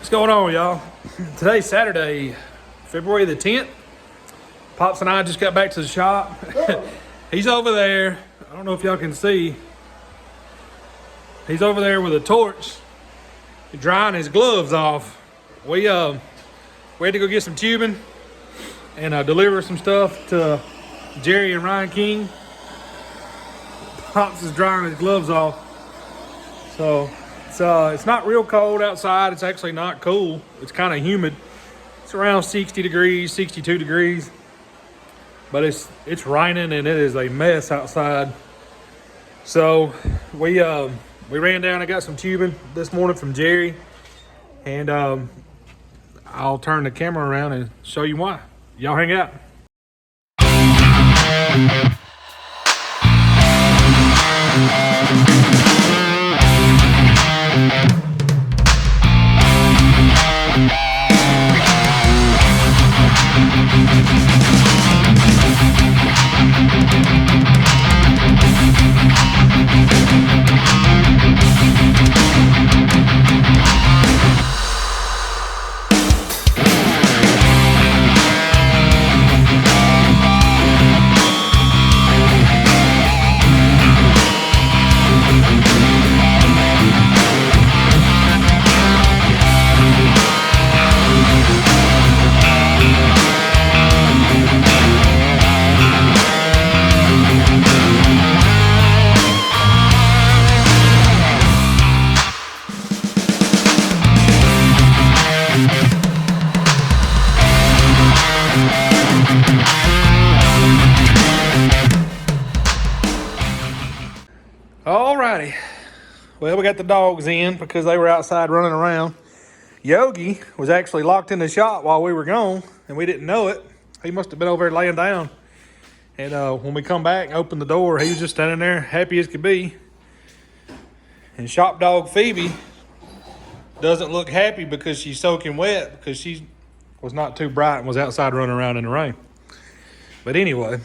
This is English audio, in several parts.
What's going on, y'all? Today's Saturday, February the 10th. Pops and I just got back to the shop. He's over there. I don't know if y'all can see. He's over there with a torch, drying his gloves off. We had to go get some tubing and deliver some stuff to Jerry and Ryan King. Pops is drying his gloves off. So it's not real cold outside. It's actually not cool. It's kind of humid. It's around 60 degrees, 62 degrees. But it's raining and it is a mess outside. So we ran down and got some tubing this morning from Jerry. And I'll turn the camera around and show you why. Y'all hang out. Alrighty, well, we got the dogs in because they were outside running around. Yogi was actually locked in the shop while we were gone, and we didn't know it. He must have been over there laying down. And when we come back and open the door, he was just standing there, happy as could be. And shop dog Phoebe doesn't look happy because she's soaking wet because she was not too bright and was outside running around in the rain. But anyway,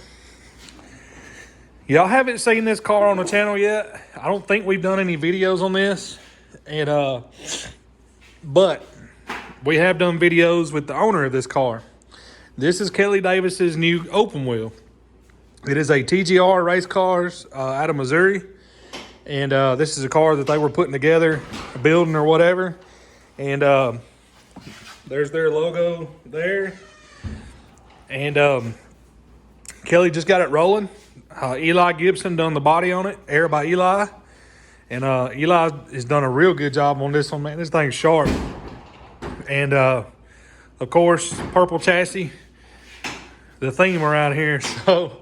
y'all haven't seen this car on the channel yet. I don't think we've done any videos on this. And but we have done videos with the owner of this car. This is Kelly Davis's new open wheel. It is a TGR race cars out of Missouri. And this is a car that they were putting together, building or whatever. And there's their logo there. And Kelly just got it rolling. Eli Gibson done the body on it, air by Eli. And Eli has done a real good job on this one, man. This thing's sharp. And of course, purple chassis, the theme around here. So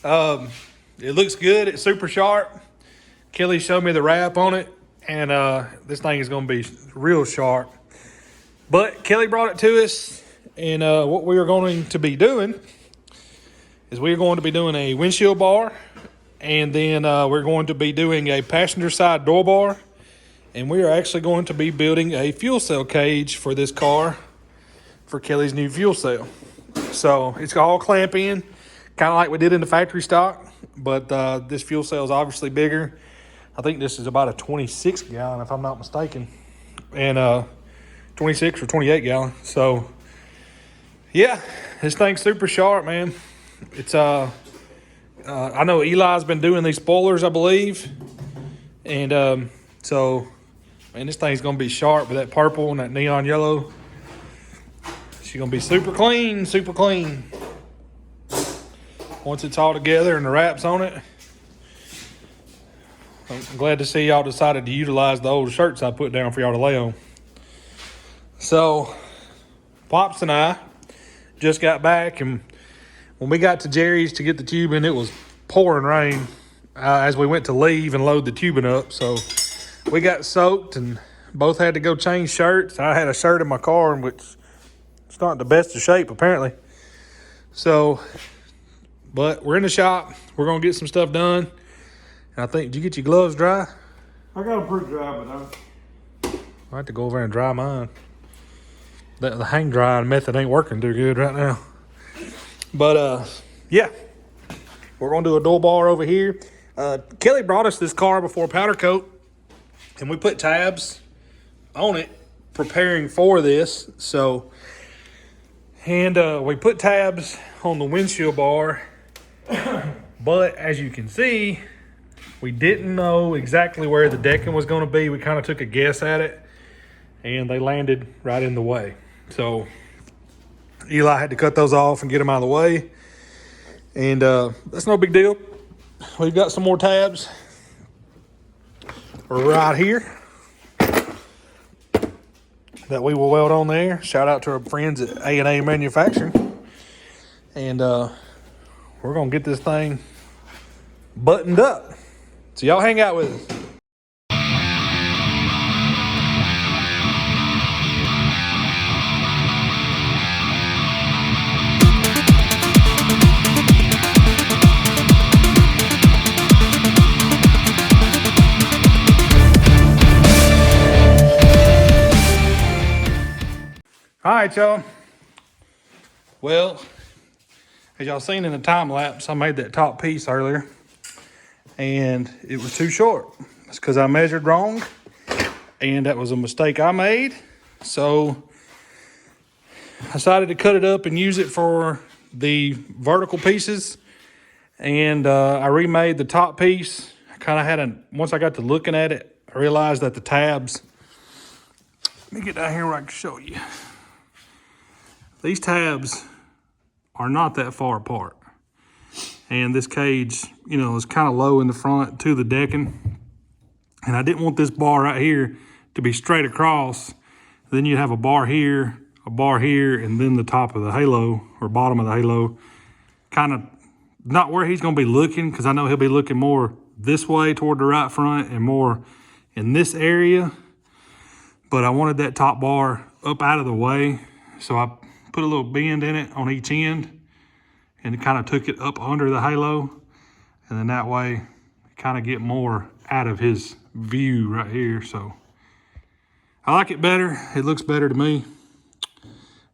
it looks good. It's super sharp. Kelly showed me the wrap on it, and this thing is going to be real sharp. But Kelly brought it to us, and what we are going to be doing is we're going to be doing a windshield bar, and then we're going to be doing a passenger side door bar, and we are actually going to be building a fuel cell cage for this car for Kelly's new fuel cell. So it's all clamp in, kind of like we did in the factory stock, but this fuel cell is obviously bigger. I think this is about a 26 gallon, if I'm not mistaken, and 26 or 28 gallon. So yeah, this thing's super sharp, man. It's I know Eli's been doing these spoilers, I believe, and so man, this thing's gonna be sharp with that purple and that neon yellow. She's gonna be super clean, super clean. Once it's all together and the wraps on it. I'm glad to see y'all decided to utilize the old shirts I put down for y'all to lay on. So Pops and I just got back, and when we got to Jerry's to get the tubing, it was pouring rain as we went to leave and load the tubing up. So we got soaked and both had to go change shirts. I had a shirt in my car, which it's not the best of shape apparently. So, but we're in the shop. We're going to get some stuff done. And I think, did you get your gloves dry? I got them pretty dry, but I have to go over there and dry mine. The hang drying method ain't working too good right now. But yeah, we're gonna do a door bar over here. Kelly brought us this car before powder coat, and we put tabs on it preparing for this. So, and we put tabs on the windshield bar, but as you can see, we didn't know exactly where the decking was going to be. We kind of took a guess at it, and they landed right in the way. So Eli had to cut those off and get them out of the way, and that's no big deal. We've got some more tabs right here that we will weld on there. Shout out to our friends at A&A Manufacturing, and we're gonna get this thing buttoned up. So y'all hang out with us. All right, y'all. Well, as y'all seen in the time lapse, I made that top piece earlier, and it was too short. It's because I measured wrong, and that was a mistake I made. So I decided to cut it up and use it for the vertical pieces, and I remade the top piece. I kind of had once I got to looking at it, I realized that the tabs, let me get down here where I can show you. These tabs are not that far apart. And this cage, you know, is kind of low in the front to the decking. And I didn't want this bar right here to be straight across. Then you'd have a bar here, and then the top of the halo or bottom of the halo. Kind of not where he's going to be looking, because I know he'll be looking more this way toward the right front and more in this area. But I wanted that top bar up out of the way. So I put a little bend in it on each end, and it kind of took it up under the halo, and then that way kind of get more out of his view right here. So I like it better. It looks better to me.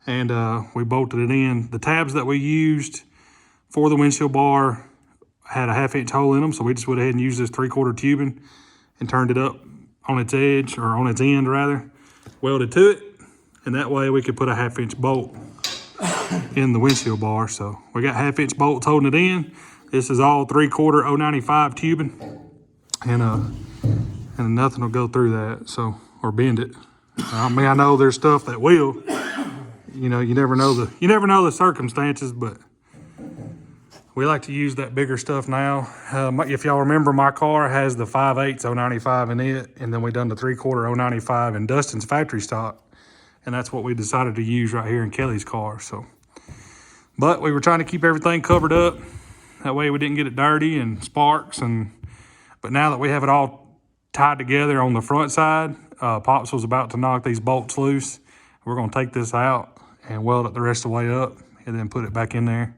And we bolted it in. The tabs that we used for the windshield bar had a 1/2 inch hole in them, so we just went ahead and used this 3/4 tubing and turned it up on its edge, or on its end rather, welded to it, and that way we could put a 1/2 inch bolt in the windshield bar. So we got 1/2 inch bolts holding it in. This is all 3/4 095 tubing, and nothing will go through that, so, or bend it. I mean, I know there's stuff that will. You know, you never know the circumstances, but we like to use that bigger stuff now. If y'all remember, my car has the 5/8 095 in it, and then we done the 3/4 095 in Dustin's factory stock. And that's what we decided to use right here in Kelly's car. So, but we were trying to keep everything covered up. That way we didn't get it dirty and sparks. But now that we have it all tied together on the front side, Pops was about to knock these bolts loose. We're gonna take this out and weld it the rest of the way up, and then put it back in there.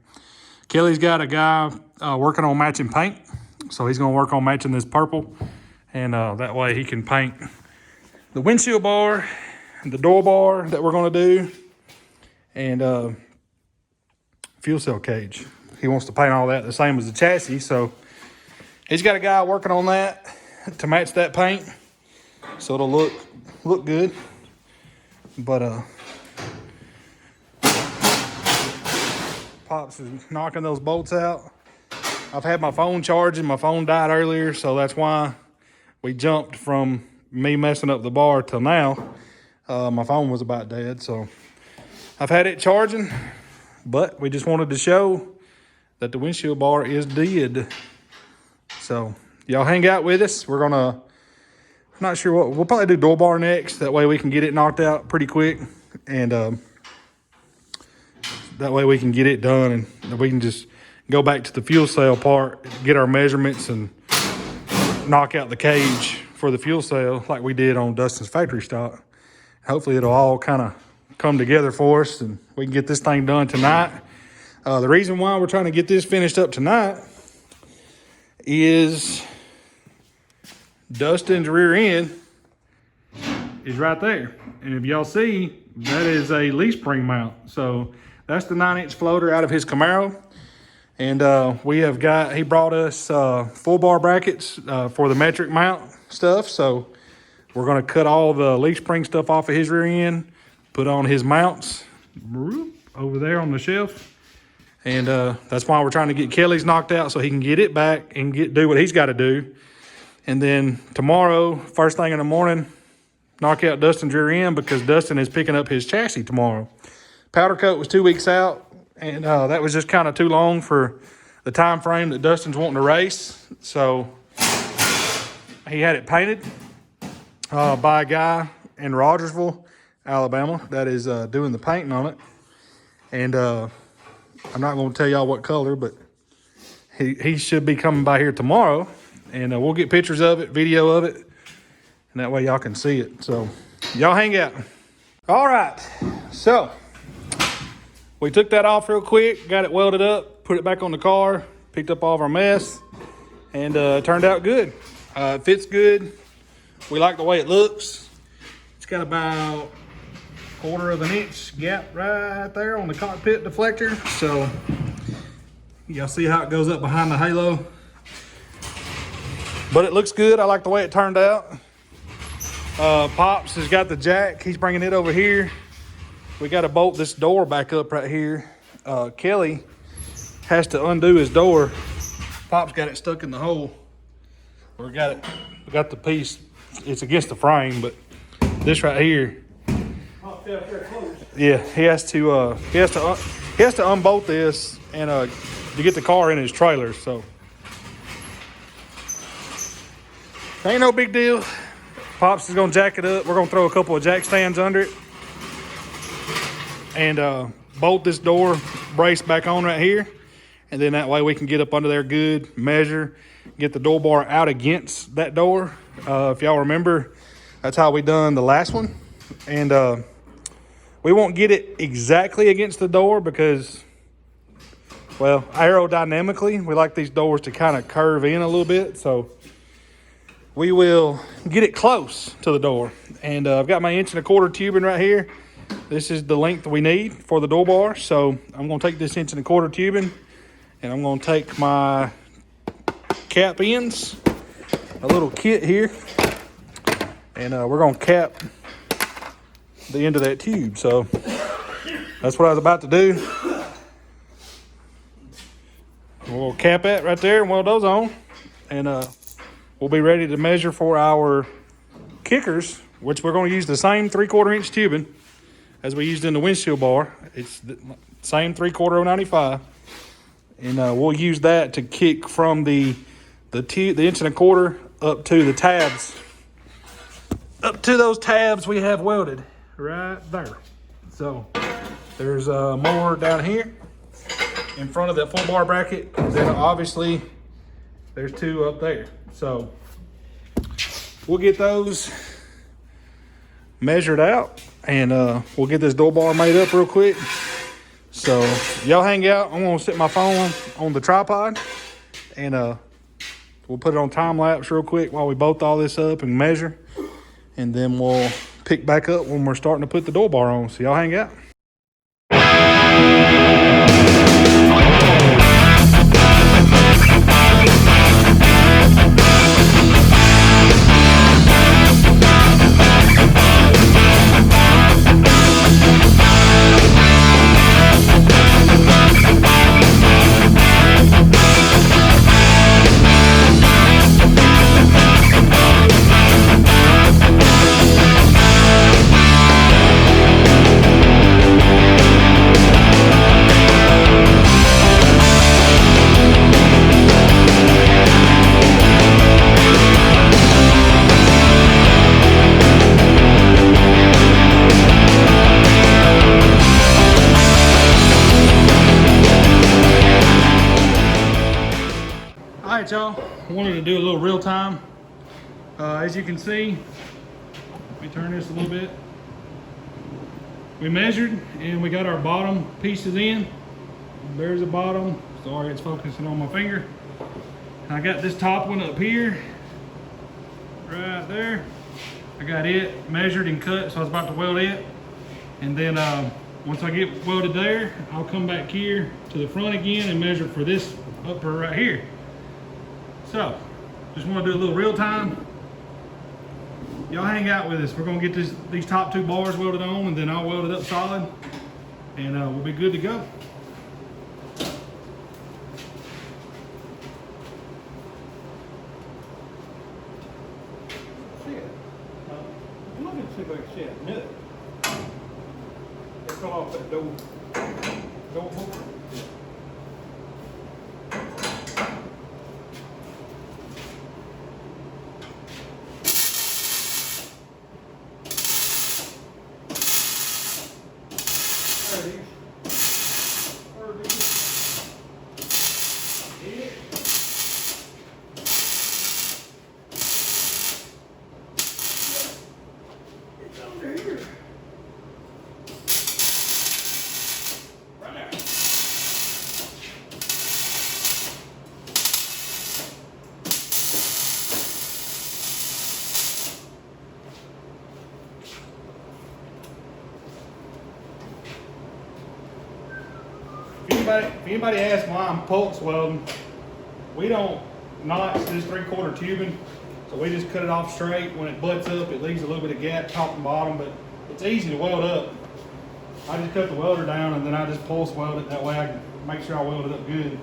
Kelly's got a guy working on matching paint. So he's gonna work on matching this purple. And that way he can paint the windshield bar, the door bar that we're going to do, and fuel cell cage. He wants to paint all that the same as the chassis, so he's got a guy working on that to match that paint, so it'll look good. But Pops is knocking those bolts out. I've had my phone charging. My phone died earlier, so that's why we jumped from me messing up the bar till now. My phone was about dead, so I've had it charging, but we just wanted to show that the windshield bar is dead. So y'all hang out with us. We're gonna, I'm not sure what, we'll probably do door bar next. That way we can get it knocked out pretty quick, and that way we can get it done, and we can just go back to the fuel cell part, get our measurements, and knock out the cage for the fuel cell like we did on Dustin's factory stock. Hopefully it'll all kind of come together for us, and we can get this thing done tonight. The reason why we're trying to get this finished up tonight is Dustin's rear end is right there. And if y'all see, that is a leaf spring mount. So that's the 9-inch floater out of his Camaro. And he brought us full bar brackets for the metric mount stuff. So We're gonna cut all the leaf spring stuff off of his rear end, put on his mounts over there on the shelf. And that's why we're trying to get Kelly's knocked out so he can get it back and do what he's got to do. And then tomorrow, first thing in the morning, knock out Dustin's rear end because Dustin is picking up his chassis tomorrow. Powder coat was 2 weeks out, and that was just kind of too long for the time frame that Dustin's wanting to race. So he had it painted by a guy in Rogersville, Alabama, that is doing the painting on it. And I'm not going to tell y'all what color, but he should be coming by here tomorrow. And we'll get pictures of it, video of it, and that way y'all can see it. So y'all hang out. All right, so we took that off real quick, got it welded up, put it back on the car, picked up all of our mess, and it turned out good. It fits good. We like the way it looks. It's got about 1/4 of an inch gap right there on the cockpit deflector. So y'all see how it goes up behind the halo. But it looks good. I like the way it turned out. Pops has got the jack. He's bringing it over here. We got to bolt this door back up right here. Kelly has to undo his door. Pop's got it stuck in the hole. We got the piece. It's against the frame, but this right here. Yeah, he has to unbolt this and to get the car in his trailer. So ain't no big deal. Pops is gonna jack it up. We're gonna throw a couple of jack stands under it and bolt this door brace back on right here. And then that way we can get up under there good, measure, get the door bar out against that door. If y'all remember, that's how we done the last one. And we won't get it exactly against the door because, well, aerodynamically, we like these doors to kind of curve in a little bit. So we will get it close to the door. And I've got my 1.25 inch tubing right here. This is the length we need for the door bar. So I'm gonna take this 1.25 inch tubing and I'm gonna take my cap ends, a little kit here, and we're gonna cap the end of that tube. So that's what I was about to do. We'll cap that right there and weld those on, and we'll be ready to measure for our kickers, which we're going to use the same 3/4 inch tubing as we used in the windshield bar. It's the same 3/4 095, and we'll use that to kick from the 1.25 inch up to the tabs, up to those tabs we have welded right there. So there's more down here in front of that full bar bracket. Then obviously there's 2 up there. So we'll get those measured out and we'll get this door bar made up real quick. So y'all hang out. I'm gonna set my phone on the tripod and we'll put it on time lapse real quick while we bolt all this up and measure, and then we'll pick back up when we're starting to put the door bar on. So y'all hang out. Alright y'all, I wanted to do a little real time. As you can see, let me turn this a little bit. We measured and we got our bottom pieces in. There's the bottom. Sorry, it's focusing on my finger. I got this top one up here, right there. I got it measured and cut, so I was about to weld it. And then once I get welded there, I'll come back here to the front again and measure for this upper right here. So, just want to do a little real time. y'all hang out with us. We're gonna get these top 2 bars welded on, and then I'll weld it up solid, and we'll be good to go. Look and see if I can see it. Nut. It fell off that door. Door hook. There it is. There it is. Yeah. It's under here. Right there. If anybody asks why I'm pulse welding, we don't notch this 3/4 tubing, so we just cut it off straight. When it butts up, it leaves a little bit of gap top and bottom, but it's easy to weld up. I just cut the welder down and then I just pulse weld it. That way I can make sure I weld it up good.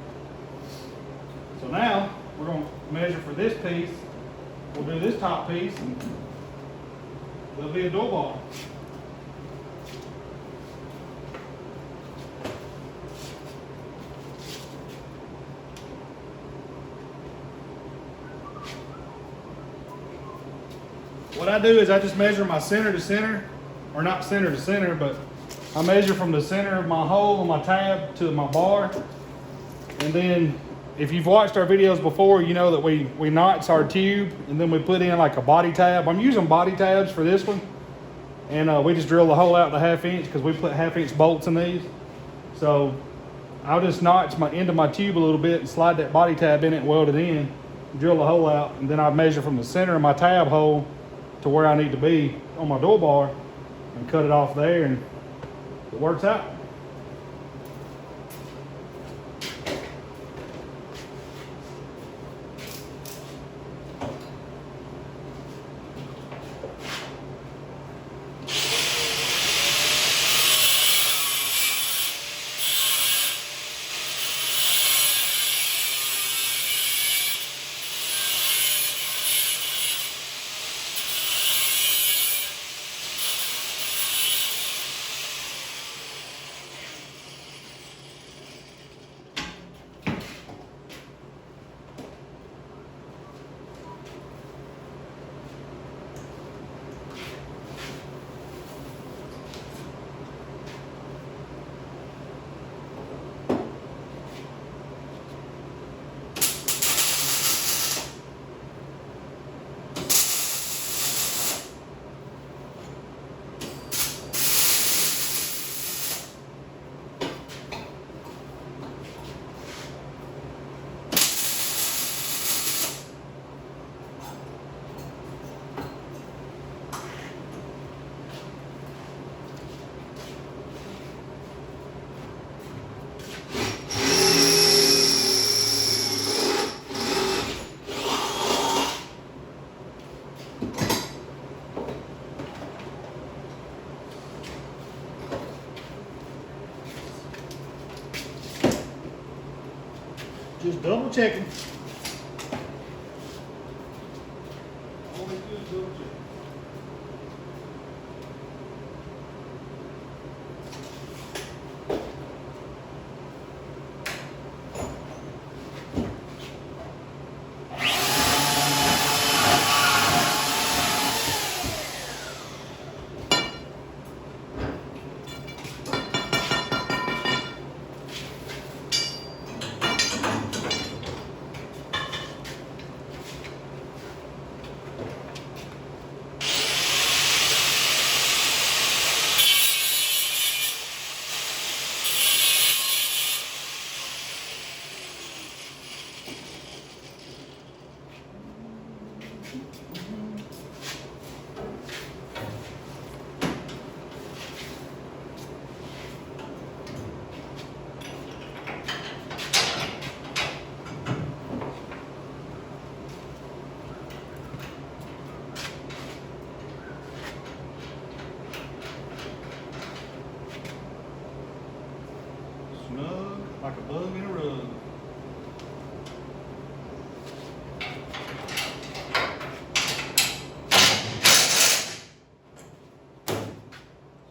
So now we're going to measure for this piece. We'll do this top piece and there'll be a door bar. What I do is I just measure my center to center, or not center to center, but I measure from the center of my hole on my tab to my bar. And then if you've watched our videos before, you know that we notch our tube and then we put in like a body tab. I'm using body tabs for this one. And we just drill the hole out to 1/2 inch because we put 1/2 inch bolts in these. So I'll just notch my end of my tube a little bit and slide that body tab in it and weld it in, drill the hole out, and then I measure from the center of my tab hole to where I need to be on my door bar and cut it off there, and it works out. Just double checking. Always good double checking. like a bug in a rug.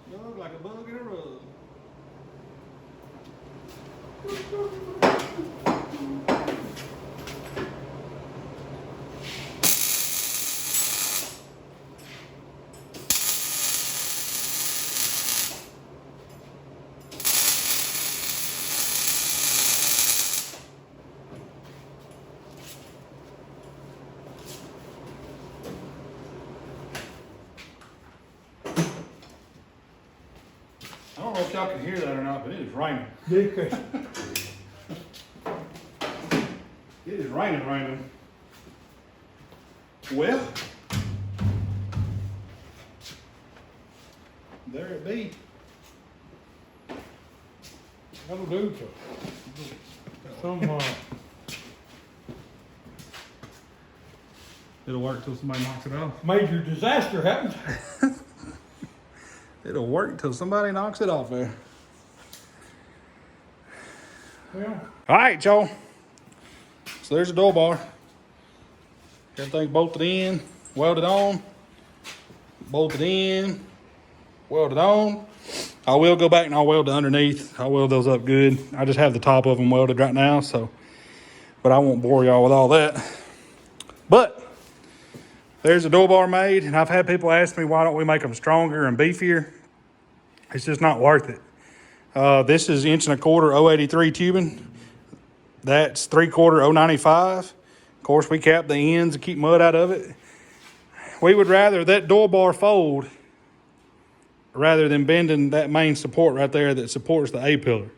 Snug like a bug in a rug. I don't know if y'all can hear that or not, but it is raining. It is raining. Well, there it be. That'll do, Joe. Some, It'll work till somebody knocks it off. major disaster happened. It'll work till somebody knocks it off there. Well, All right, y'all. So there's the door bar. Everything bolted in, welded on, bolted in, welded on. I will go back and I'll weld the underneath. I'll weld those up good. I just have the top of them welded right now, so, but I won't bore y'all with all that. But there's a door bar made, and I've had people ask me, why don't we make them stronger and beefier? It's just not worth it. This is 1 1/4 083 tubing. That's 3/4 095. Of course, we cap the ends to keep mud out of it. We would rather that door bar fold rather than bending that main support right there that supports the A-pillar.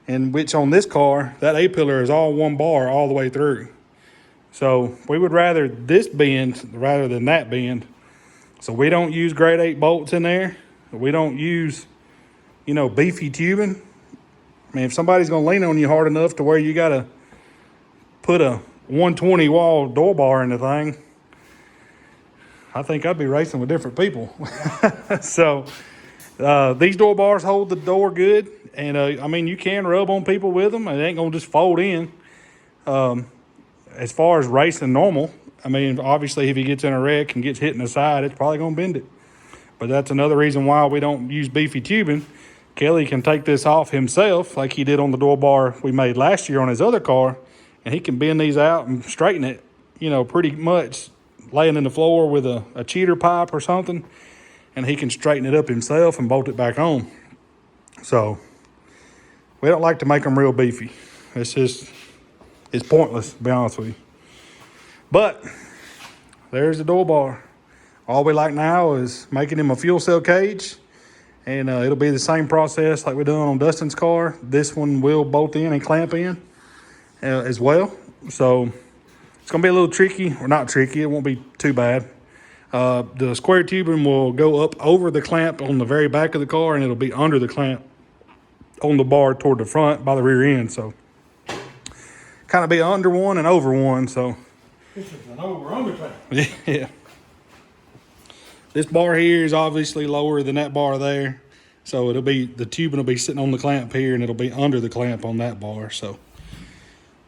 And which on this car, that A-pillar is all one bar all the way through. So we would rather this bend rather than that bend. So we don't use grade 8 bolts in there. We don't use, beefy tubing. I mean, if somebody's going to lean on you hard enough to where you got to put a 120 wall door bar in the thing, I think I'd be racing with different people. So these door bars hold the door good. And, you can rub on people with them. It ain't going to just fold in. As far as racing normal, obviously if he gets in a wreck and gets hit in the side, it's probably going to bend it. But that's another reason why we don't use beefy tubing. Kelly can take this off himself like he did on the door bar we made last year on his other car, and he can bend these out and straighten it, pretty much laying in the floor with a cheater pipe or something, and he can straighten it up himself and bolt it back on. So we don't like to make them real beefy. It's pointless, to be honest with you. But there's the door bar. All we like now is making him a fuel cell cage, and it'll be the same process like we done on Dustin's car. This one will bolt in and clamp in as well. So it's going to be a little tricky, or not tricky. It won't be too bad. The square tubing will go up over the clamp on the very back of the car, and it'll be under the clamp on the bar toward the front by the rear end. So kind of be under one and over one. So this is an over-under thing. yeah. This bar here is obviously lower than that bar there. So the tubing will be sitting on the clamp here, and it'll be under the clamp on that bar. So,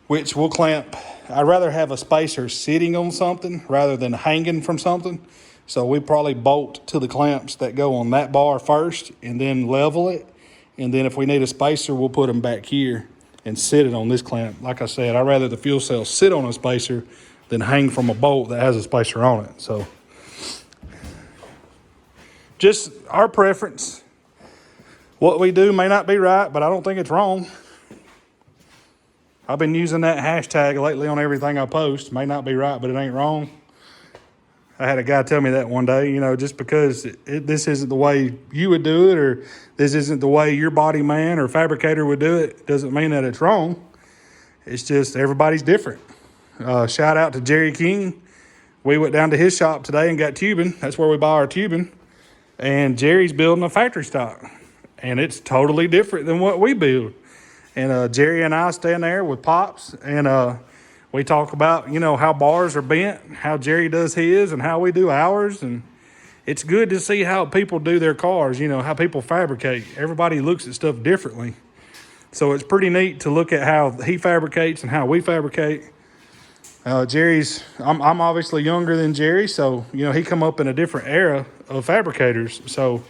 which will clamp. I'd rather have a spacer sitting on something rather than hanging from something. So we probably bolt to the clamps that go on that bar first and then level it. And then if we need a spacer, we'll put them back here and sit it on this clamp. Like I said, I'd rather the fuel cell sit on a spacer than hang from a bolt that has a spacer on it. So just our preference. What we do may not be right, but I don't think it's wrong. I've been using that hashtag lately on everything I post. May not be right, but it ain't wrong. I had a guy tell me that one day, just because this isn't the way you would do it, or this isn't the way your body man or fabricator would do it, doesn't mean that it's wrong. It's just everybody's different. Shout out to Jerry King. We went down to his shop today and got tubing. That's where we buy our tubing. And Jerry's building a factory stock. And it's totally different than what we build. And Jerry and I stand there with Pops, and we talk about, how bars are bent, how Jerry does his, and how we do ours. And it's good to see how people do their cars, how people fabricate. Everybody looks at stuff differently. So it's pretty neat to look at how he fabricates and how we fabricate. I'm obviously younger than Jerry, so, you know, he come up in a different era of fabricators. So,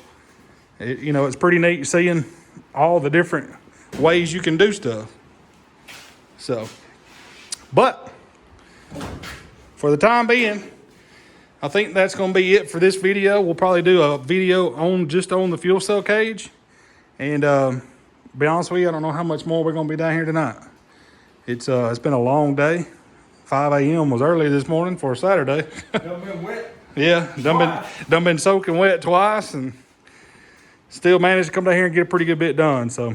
you know, it's pretty neat seeing all the different ways you can do stuff. So, but for the time being, I think that's going to be it for this video. We'll probably do a video on just on the fuel cell cage. And be honest with you, I don't know how much more we're going to be down here tonight. It's been a long day. 5 a.m. was early this morning for a Saturday. Done been wet. Yeah, done been soaking wet twice and still managed to come down here and get a pretty good bit done. So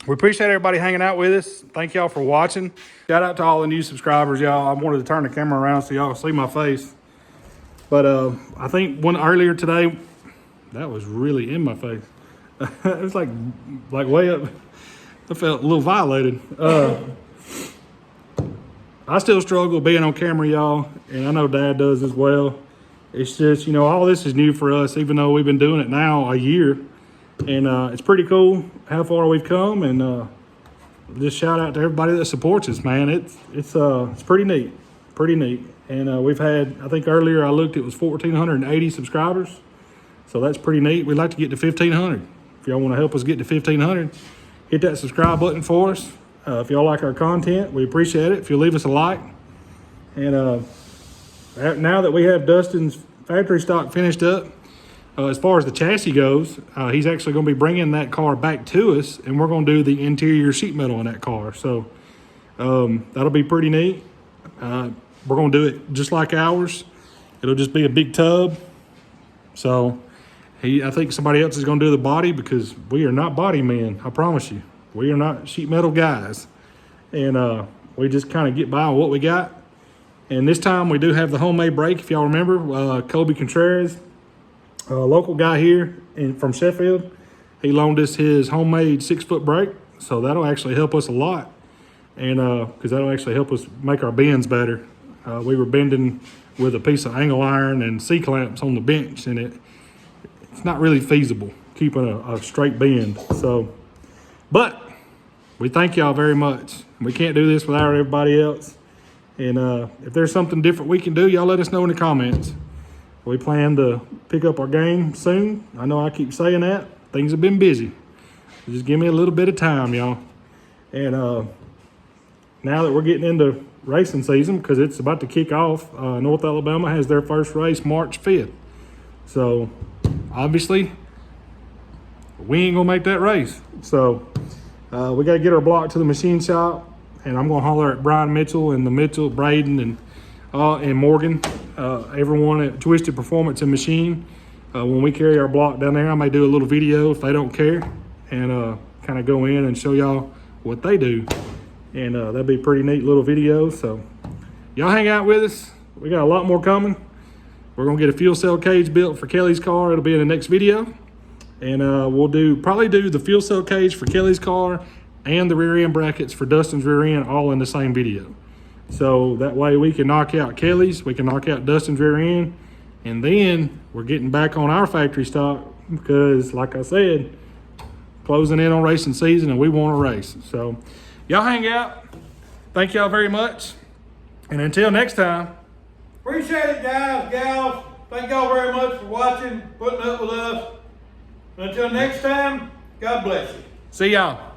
we appreciate everybody hanging out with us. Thank y'all for watching. Shout out to all the new subscribers, y'all. I wanted to turn the camera around so y'all see my face. But I think one earlier today, that was really in my face. It was like way up. I felt a little violated. I still struggle being on camera, y'all, and I know Dad does as well. It's just, you know, all this is new for us, even though we've been doing it now a year. And it's pretty cool how far we've come, and just shout out to everybody that supports us, man. It's pretty neat, And we've had, I think earlier I looked, it was 1,480 subscribers. So that's pretty neat. We'd like to get to 1,500. If y'all want to help us get to 1,500, hit that subscribe button for us. If y'all like our content, we appreciate it. If you'll leave us a like. And now that we have Dustin's factory stock finished up, as far as the chassis goes, he's actually going to be bringing that car back to us, and we're going to do the interior sheet metal in that car. So that'll be pretty neat. We're going to do it just like ours. It'll just be a big tub. So I think somebody else is going to do the body, because we are not body men, I promise you. We are not sheet metal guys. And we just kind of get by on what we got. And this time we do have the homemade brake. If y'all remember, Kobe Contreras, a local guy here from Sheffield, he loaned us his homemade 6-foot brake. So that'll actually help us a lot. And because that'll actually help us make our bends better. We were bending with a piece of angle iron and C-clamps on the bench, and it's not really feasible keeping a straight bend. So, but we thank y'all very much. We can't do this without everybody else. And if there's something different we can do, y'all let us know in the comments. We plan to pick up our game soon. I know I keep saying that. Things have been busy. Just give me a little bit of time, y'all. And now that we're getting into racing season, because it's about to kick off, North Alabama has their first race March 5th. So obviously we ain't gonna make that race. So we got to get our block to the machine shop, and I'm gonna holler at Brian Mitchell and the Mitchell, Braden, and Morgan, everyone at Twisted Performance and Machine. When we carry our block down there, I may do a little video if they don't care, and kind of go in and show y'all what they do. And that'd be a pretty neat little video. So y'all hang out with us. We got a lot more coming. We're gonna get a fuel cell cage built for Kelly's car. It'll be in the next video. And we'll probably do the fuel cell cage for Kelly's car and the rear end brackets for Dustin's rear end all in the same video. So that way we can knock out Kelly's, we can knock out Dustin's rear end, and then we're getting back on our factory stock because, like I said, closing in on racing season and we want to race. So y'all hang out. Thank y'all very much. And until next time. Appreciate it, guys, gals. Thank y'all very much for watching, putting up with us. Until next time, God bless you. See y'all.